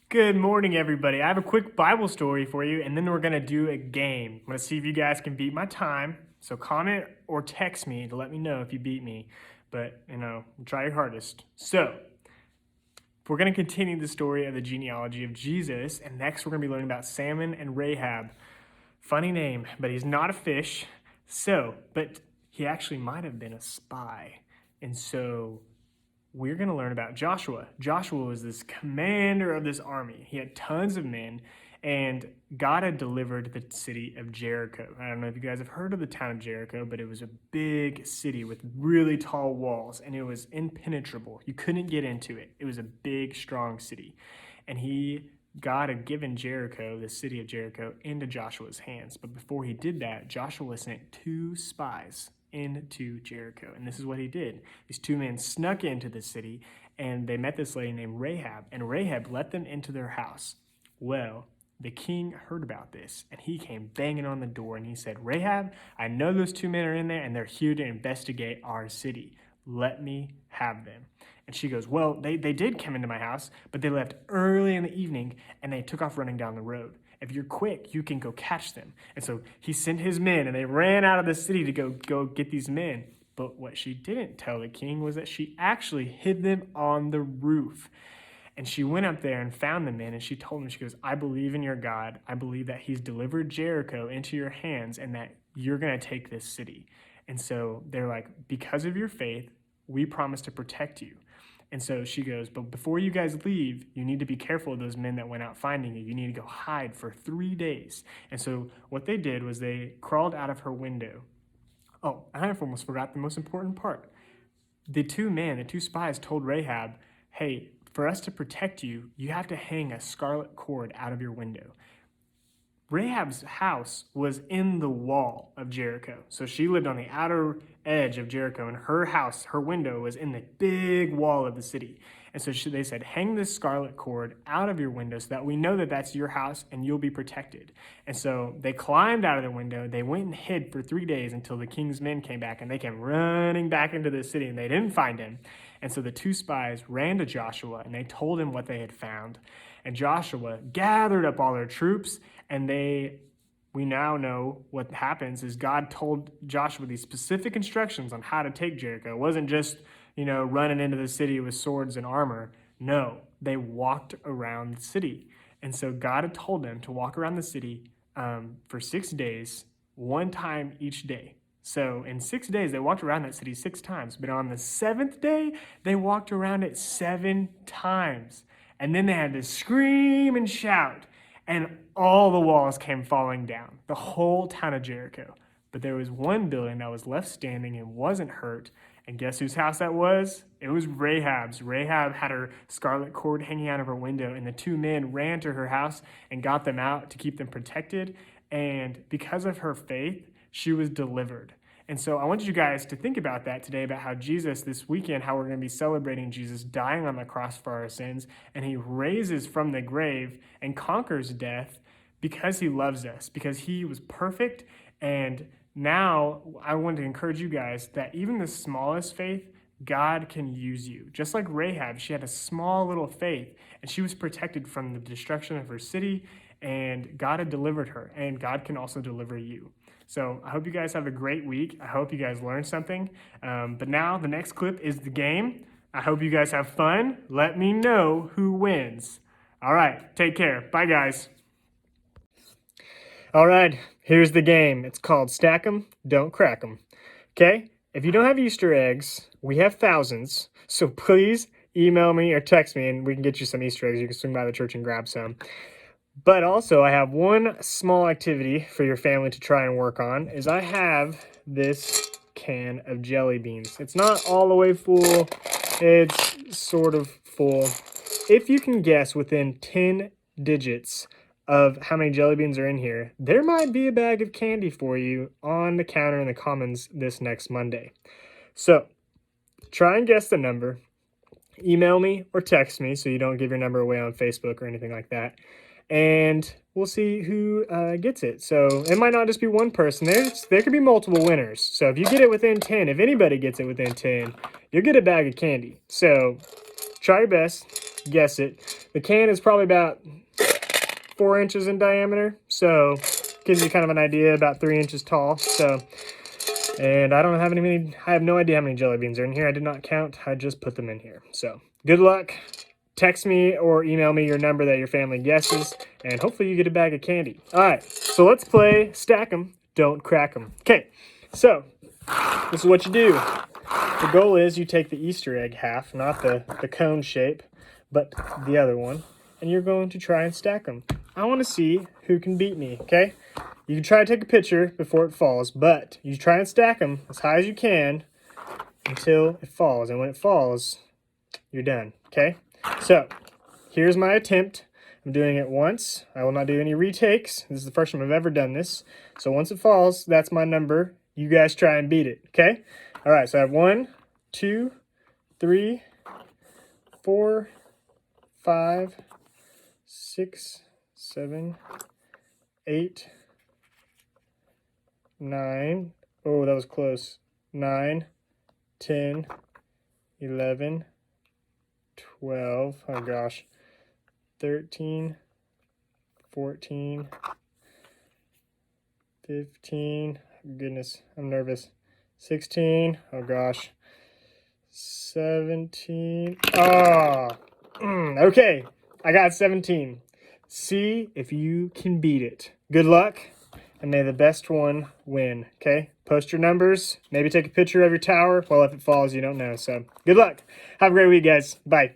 Good morning, everybody. I have a quick Bible story for you, and then we're going to do a game. I'm going to see if you guys can beat my time. So comment or text me to let me know if you beat me. But, try your hardest. So, we're going to continue the story of the genealogy of Jesus, and next we're going to be learning about Salmon and Rahab. Funny name, but he's not a fish. But he actually might have been a spy. And so we're going to learn about Joshua. Joshua was this commander of this army. He had tons of men, and God had delivered the city of Jericho. I don't know if you guys have heard of the town of Jericho, but it was a big city with really tall walls, and it was impenetrable. You couldn't get into it. It was a big, strong city. And God had given Jericho, the city of Jericho, into Joshua's hands. But before he did that, Joshua sent 2 spies into Jericho. And this is what he did. These 2 men snuck into the city, and they met this lady named Rahab, and Rahab let them into their house. Well, the king heard about this, and he came banging on the door, and he said, "Rahab, I know those 2 men are in there, and they're here to investigate our city. Let me have them." And she goes, "Well, they did come into my house, but they left early in the evening, and they took off running down the road. If you're quick, you can go catch them." And so he sent his men, and they ran out of the city to go get these men. But what she didn't tell the king was that she actually hid them on the roof. And she went up there and found the men, and she told them, she goes, "I believe in your God. I believe that he's delivered Jericho into your hands and that you're going to take this city." And so they're like, "Because of your faith, we promise to protect you." And so she goes, "But before you guys leave, you need to be careful of those men that went out finding you. You need to go hide for 3 days." And so what they did was they crawled out of her window. Oh, I almost forgot the most important part. The 2 spies told Rahab, "Hey, for us to protect you, you have to hang a scarlet cord out of your window." Rahab's house was in the wall of Jericho. So she lived on the outer edge of Jericho, and her house, her window, was in the big wall of the city. And so they said, "Hang this scarlet cord out of your window so that we know that that's your house and you'll be protected." And so they climbed out of the window. They went and hid for 3 days until the king's men came back, and they came running back into the city, and they didn't find him. And so the 2 spies ran to Joshua, and they told him what they had found. And Joshua gathered up all their troops, and we now know what happens is God told Joshua these specific instructions on how to take Jericho. It wasn't just, running into the city with swords and armor. No, they walked around the city. And so God had told them to walk around the city for 6 days, 1 time each day. So in 6 days, they walked around that city 6 times. But on the 7th day, they walked around it 7 times. And then they had to scream and shout. And all the walls came falling down, the whole town of Jericho. But there was one building that was left standing and wasn't hurt. And guess whose house that was? It was Rahab's. Rahab had her scarlet cord hanging out of her window, and the 2 men ran to her house and got them out to keep them protected. And because of her faith, she was delivered. And so I want you guys to think about that today, about how Jesus, this weekend, how we're going to be celebrating Jesus dying on the cross for our sins, and he raises from the grave and conquers death because he loves us, because he was perfect. And now I want to encourage you guys that even the smallest faith, God can use you. Just like Rahab, she had a small little faith, and she was protected from the destruction of her city, and God had delivered her, and God can also deliver you. So I hope you guys have a great week. I hope you guys learned something. But now the next clip is the game. I hope you guys have fun. Let me know who wins. All right, take care. Bye, guys. All right, here's the game. It's called Stack 'em, Don't Crack 'em. Okay? If you don't have Easter eggs, we have thousands. So please email me or text me, and we can get you some Easter eggs. You can swing by the church and grab some. But also, I have one small activity for your family to try and work on, is I have this can of jelly beans. It's not all the way full. It's sort of full. If you can guess within 10 digits of how many jelly beans are in here, there might be a bag of candy for you on the counter in the Commons this next Monday. So, try and guess the number. Email me or text me so you don't give your number away on Facebook or anything like that. And we'll see who gets it. So it might not just be one person. There could be multiple winners. So if you get it within 10, if anybody gets it within 10, you'll get a bag of candy. So try your best. guess it. The can is probably about 4 inches in diameter, so gives you kind of an idea, about 3 inches tall. So, and I don't have I have no idea how many jelly beans are in here. I did not count. I just put them in here. So good luck. Text me or email me your number that your family guesses, and hopefully you get a bag of candy. All right, so let's play Stack 'em, Don't Crack 'em. Okay, so this is what you do. The goal is you take the Easter egg half, not the cone shape, but the other one, and you're going to try and stack them. I want to see who can beat me, okay? You can try to take a picture before it falls, but you try and stack them as high as you can until it falls, and when it falls, you're done, okay? So, here's my attempt. I'm doing it once. I will not do any retakes. This is the first time I've ever done this. So once it falls, that's my number. You guys try and beat it, okay? All right, so I have 1, 2, 3, 4, 5, 6, 7, 8, 9. Oh, that was close. 9, 10, 11, 12, oh gosh, 13, 14, 15, goodness, I'm nervous, 16, oh gosh, 17, okay, I got 17. See if you can beat it. Good luck, and may the best one win, okay? Post your numbers, maybe take a picture of your tower. Well, if it falls, you don't know, so good luck. Have a great week, guys. Bye.